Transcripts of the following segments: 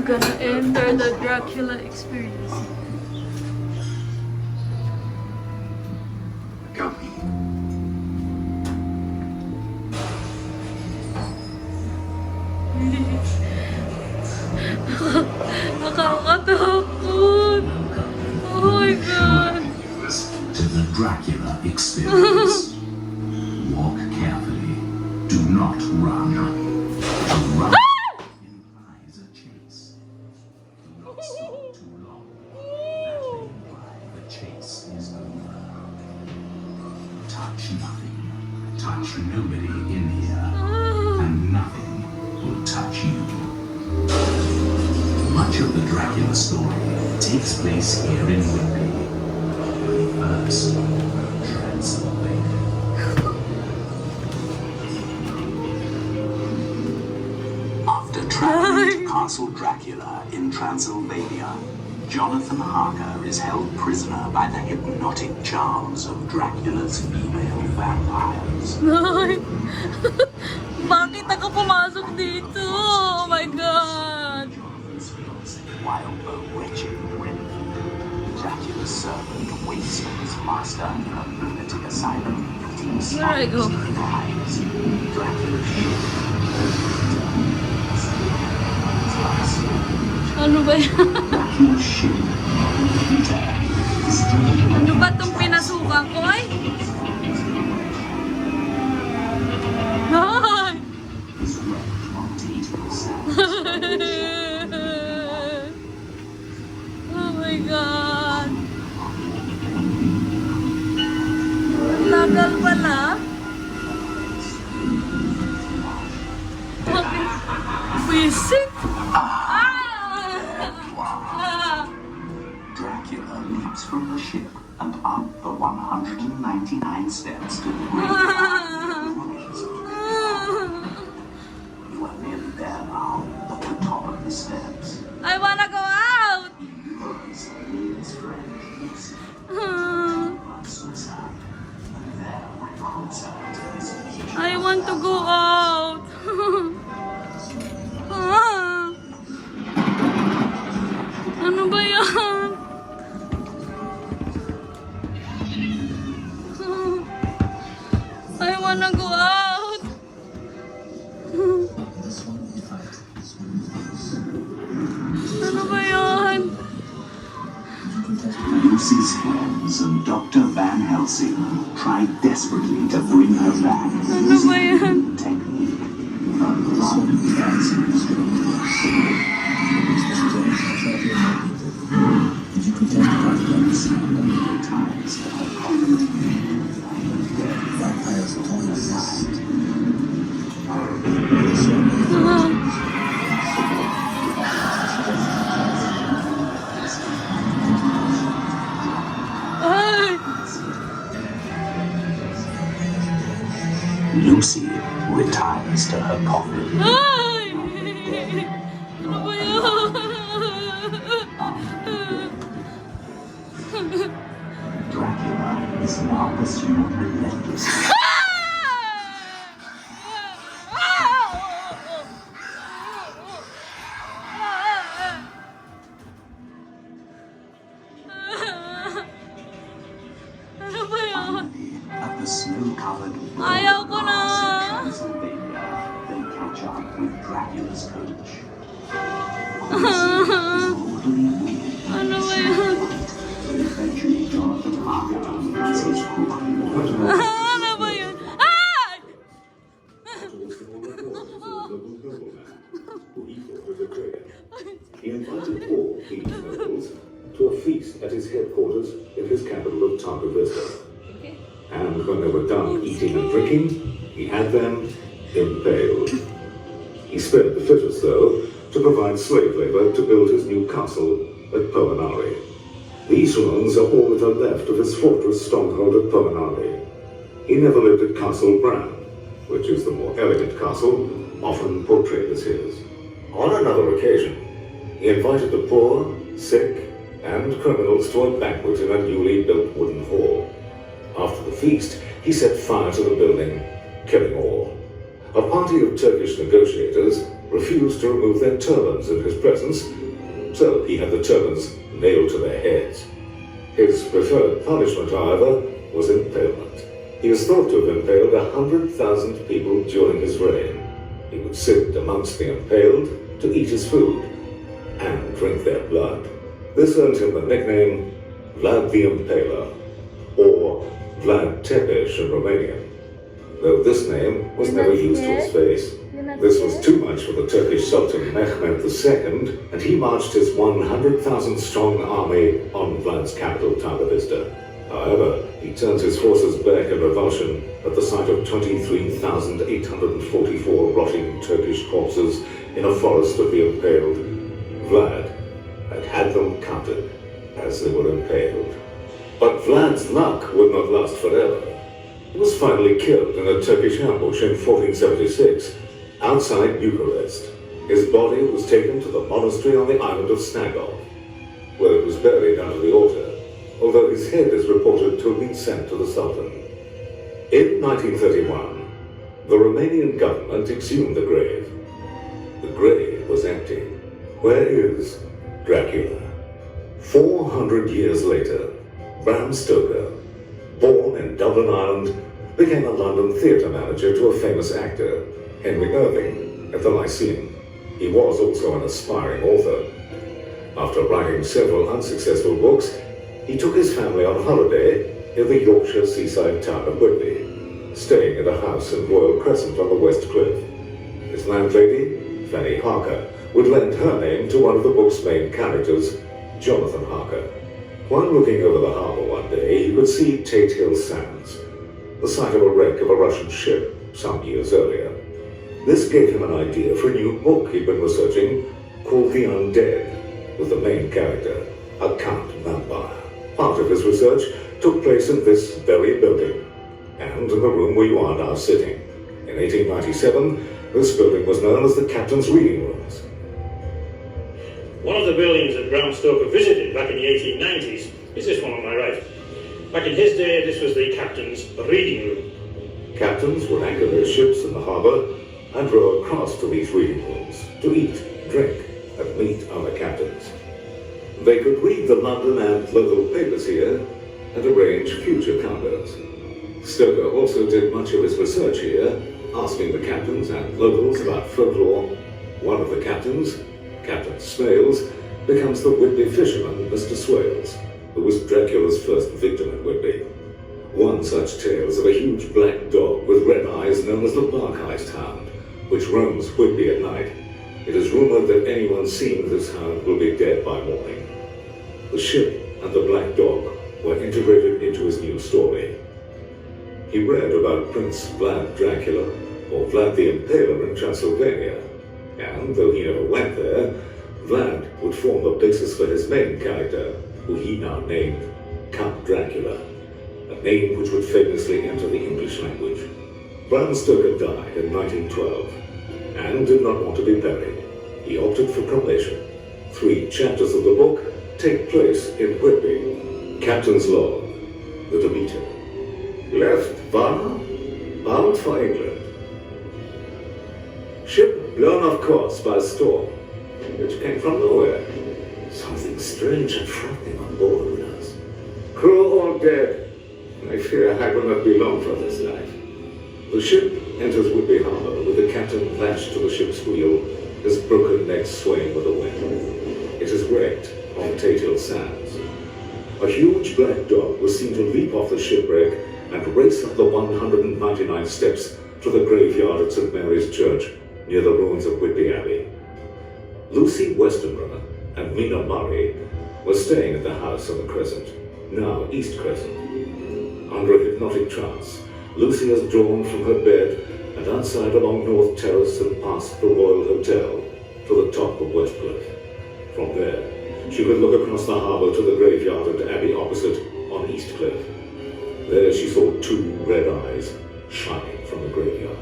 I'm gonna enter the Dracula experience. Come. Nakakatakot! Oh my God! To the Dracula experience. Walk carefully. Do not run. To run implies a chase. Do not stop too long. That may imply the chase is over. Touch nothing. Touch nobody in here. And nothing will touch you. Much of the Dracula story takes place here in Whitby. First, Transylvania. After traveling to Castle Dracula in Transylvania, Jonathan Harker is held prisoner by the hypnotic charms of Dracula's female vampires. Bakit ako pumasok dito? Oh my God! While the wretched Renfield, Dracula's servant, waits for his master in a lunatic asylum, Where I go? Dracula's ship. Ano ba yan? Dracula's ship. Ano ba itong pinasukan ko ay? Ay! His wrecked on Tatum Sands. Oh my God! Lagal pala. Visit? Dracula leaps from the ship and up the 199 steps to the graveyard. You are nearly there now, at the top of the steps. I wanna go out! He lures his friend Lucy suicide, and there recruits her to his future. I want to go out! Ano ba yan? I wanna go out! Ano ba yan? Lucy's friends and Dr. Van Helsing tried desperately to bring her back. Ano ba yan? Technique. A lot of fancy. Did you pretend to cut them times for her coffee? Vampires told us that. Ay! Lucy retires to her coffin. Ay! Ano ba yan? Dracula is now pursued relentlessly. Ano ba yan? At the snow-covered Ayaw ko na! Transylvania, they catch up with Dracula's coach. Ano ba yan? Eventually, Jonathan Harker meets his crew. Ano ba yan? Ay! He invited all these nobles to a feast at his headquarters in his capital of Targa Vista. And when they were done eating and drinking, he had them impaled. He spared the fittest, though, to provide slave labor to build his new castle at Poenari. These ruins are all that are left of his fortress stronghold at Poenari. He never lived at Castle Bran, which is the more elegant castle, often portrayed as his. On another occasion, he invited the poor, sick, and criminals to a banquet in a newly built wooden hall. After the feast, he set fire to the building, killing all. A party of Turkish negotiators refused to remove their turbans in his presence, so he had the turbans nailed to their heads. His preferred punishment, however, was impalement. He is thought to have impaled 100,000 people during his reign. He would sit amongst the impaled to eat his food and drink their blood. This earned him the nickname Vlad the Impaler, or Vlad Tepes in Romanian, though this name was never used to his face. This was too much for the Turkish Sultan Mehmed II, and he marched his 100,000-strong army on Vlad's capital, Targovista. However, he turned his forces back in revulsion at the sight of 23,844 rotting Turkish corpses in a forest of the impaled. Vlad had had them counted as they were impaled. But Vlad's luck would not last forever. He was finally killed in a Turkish ambush in 1476, outside Bucharest. His body was taken to the monastery on the island of Snagov, where it was buried under the altar, although his head is reported to have been sent to the Sultan. In 1931, the Romanian government exhumed the grave. The grave was empty. Where is Dracula? 400 years later, Bram Stoker, born in Dublin, Ireland, became a London theatre manager to a famous actor, Henry Irving, at the Lyceum. He was also an aspiring author. After writing several unsuccessful books, he took his family on holiday in the Yorkshire seaside town of Whitby, staying at a house in Royal Crescent on the West Cliff. His landlady, Fanny Harker, would lend her name to one of the book's main characters, Jonathan Harker. While looking over the harbour one day, he could see Tate Hill Sands, the site of a wreck of a Russian ship some years earlier. This gave him an idea for a new book he'd been researching called The Undead, with the main character, a Count Vampire. Part of his research took place in this very building, and in the room where you are now sitting. In 1897, this building was known as the Captain's Reading Rooms. One of the buildings that Bram Stoker visited back in the 1890s is this one on my right. Back in his day, this was the Captain's Reading Room. Captains would anchor their ships in the harbour and row across to these reading rooms to eat, drink, and meet other captains. They could read the London and local papers here and arrange future cargoes. Stoker also did much of his research here, asking the captains and locals about folklore. One of the captains, Captain Smales, becomes the Whitby fisherman, Mr. Swales, who was Dracula's first victim at Whitby. One such tale is of a huge black dog with red eyes known as the Barkheist Hound, which roams Whitby at night. It is rumored that anyone seen this hound will be dead by morning. The ship and the black dog were integrated into his new story. He read about Prince Vlad Dracula, or Vlad the Impaler in Transylvania, and though he never went there, Vlad would form the basis for his main character, who he now named Count Dracula, a name which would famously enter the English language. Bram Stoker died in 1912, and did not want to be buried. He opted for cremation. 3 chapters of the book take place in Whitby. Captain's Log, the Demeter. Left Varna, bound for England. Ship blown off course by a storm, which came from nowhere. Something strange and frightening on board with us. Crew all dead. I fear I will not be long for this life. The ship enters Whitby Harbour with the captain lashed to the ship's wheel, his broken neck swaying with the wind. It is wrecked on Tate Hill Sands. A huge black dog was seen to leap off the shipwreck and race up the 199 steps to the graveyard at St. Mary's Church near the ruins of Whitby Abbey. Lucy Westenra and Mina Murray were staying at the house on the Crescent, now East Crescent. Under a hypnotic trance, Lucy is drawn from her bed and outside along North Terrace and past the Royal Hotel to the top of West Cliff. From there, she could look across the harbour to the graveyard and Abbey opposite on East Cliff. There she saw 2 red eyes shining from the graveyard.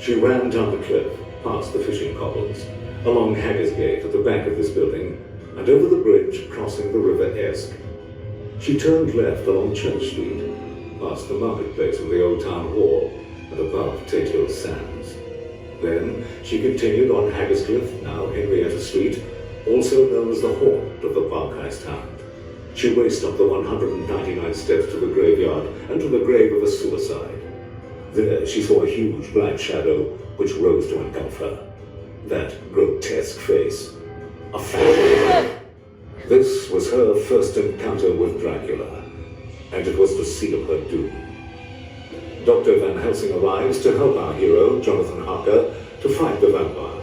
She ran down the cliff, past the fishing cobbles, along Haggis Gate at the back of this building, and over the bridge crossing the River Esk. She turned left along Church Street, past the marketplace and the Old Town Hall, and above Tate Hill Sands. Then she continued on Haggerscliff, now Henrietta Street, also known as the haunt of the Barkheist Hound. She raced up the 199 steps to the graveyard and to the grave of a suicide. There she saw a huge black shadow which rose to engulf her. That grotesque face. A phantom. This was her first encounter with Dracula, and it was to seal her doom. Dr. Van Helsing arrives to help our hero, Jonathan Harker, to fight the vampire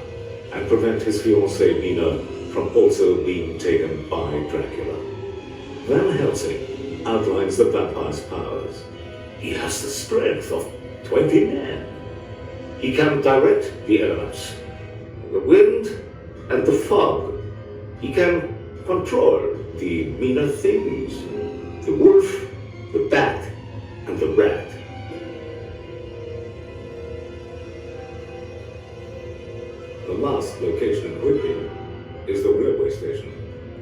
and prevent his fiancée Mina from also being taken by Dracula. Van Helsing outlines the vampire's powers. He has the strength of 20 men. He can direct the elements, the wind and the fog. He can control the meaner things, the wolf, the bat, and the rat. The last location in Whitby is the railway station,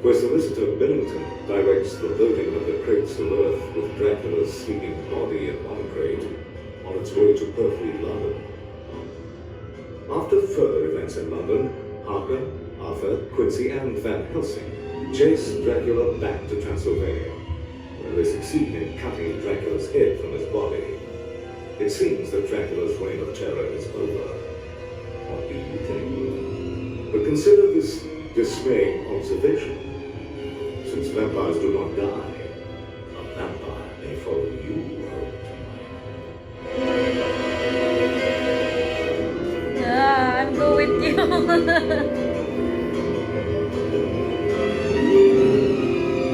where Solicitor Billington directs the loading of the crates of earth with Dracula's sleeping body in one crate on its way to Purfleet, London. After further events in London, Harker, Arthur, Quincy, and Van Helsing chase Dracula back to Transylvania, where they succeed in cutting Dracula's head from his body. It seems that Dracula's reign of terror is over. What do you think? But consider this dismaying observation. Since vampires do not die, a vampire may follow you home tonight. Yeah, I'm going with you.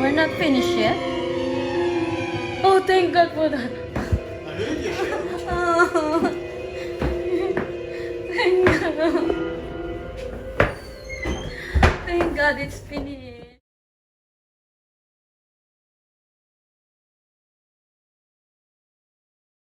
We're not finished yet. Oh, thank God for that. Oh, thank God. Thank God it's finished.